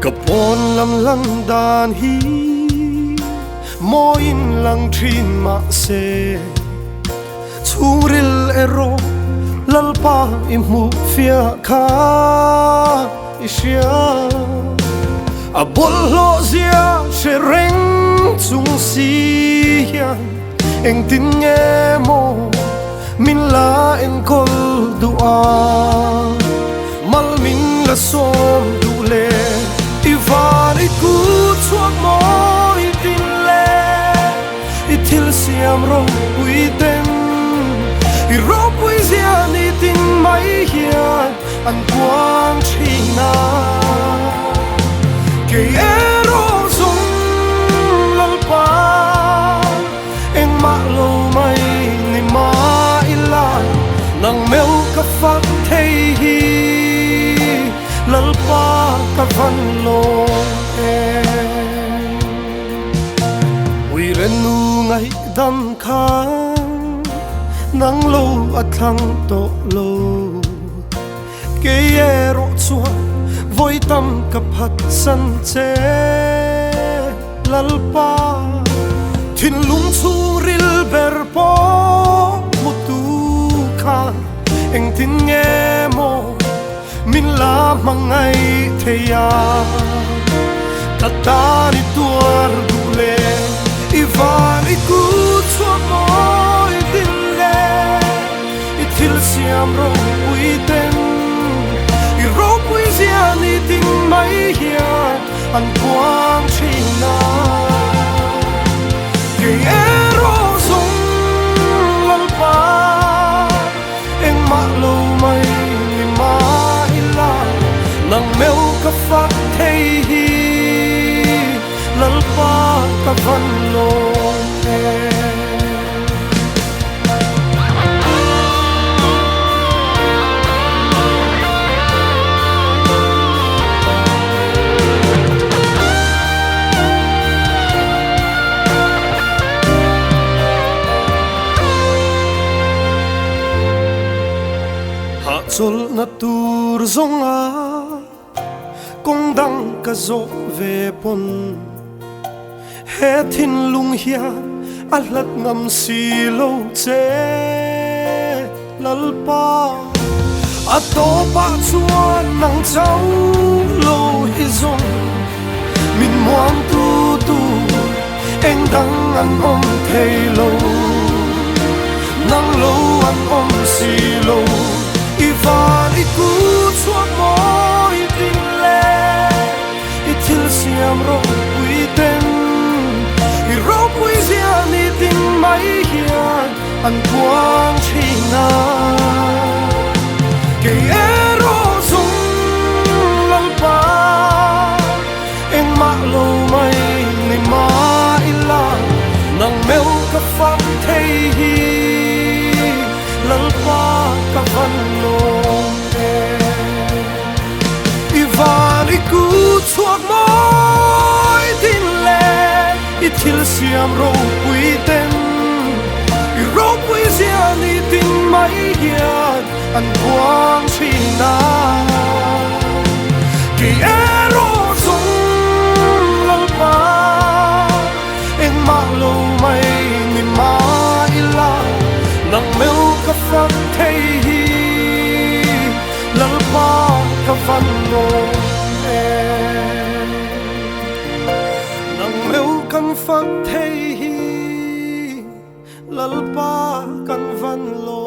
kapon lam lang dan hi mo in lang trin ma se churil ero lalpa imu fia kha isia abolo zia shereng chung si eng tin nge mo min la en kol dua mal min la som du le ivan iku chuak mo itin le itil siam ro uiten i ro pui zia ni tin mai hian an quang china ke ero zong lalpa eng ma lo mai ni ma ila nang meu ka fak thei hi lalpa ka van lo ui ren nu ngai dam kha nang lo athang to lo ke ero chua voi tam ka phat san che lalpa thin lung chu ril ber po mutu kha eng tin nge mo min la mangai theya tatari tuar dule ivan iku chua mo idille itil siam ro uiten i ro pui zia ni ting mai hian an quang china ke ero zong lalpa eng ma lo mai ni ma ila nang meu ka fak thei hi lalpa ka van lo chol na tur zonga kong dang ka zo ve pon he thin lung hian alat ngam si lo che lalpa ato pa chuan nang chau lo hi zong min muang tu tu eng dang an om thei lo nang lo an om si lo ivan iku chuak mo itin le itil siam ro uiten i ro pui zia ni tin mai hian an quang china ke ero zong lalpa eng ma lo mai ni ma ila nang meu ka fak thei hi lalpa ka van lo ivan iku chuak mo itin le itil siam ro uiten i ro pui zia ni tin mai hian an quang china ke ero zong lalpa eng ma lo mai ni ma ila nang meu ka fak thei hi lalpa ka van lo nang meu kan fak thei hi lalpa kan van lo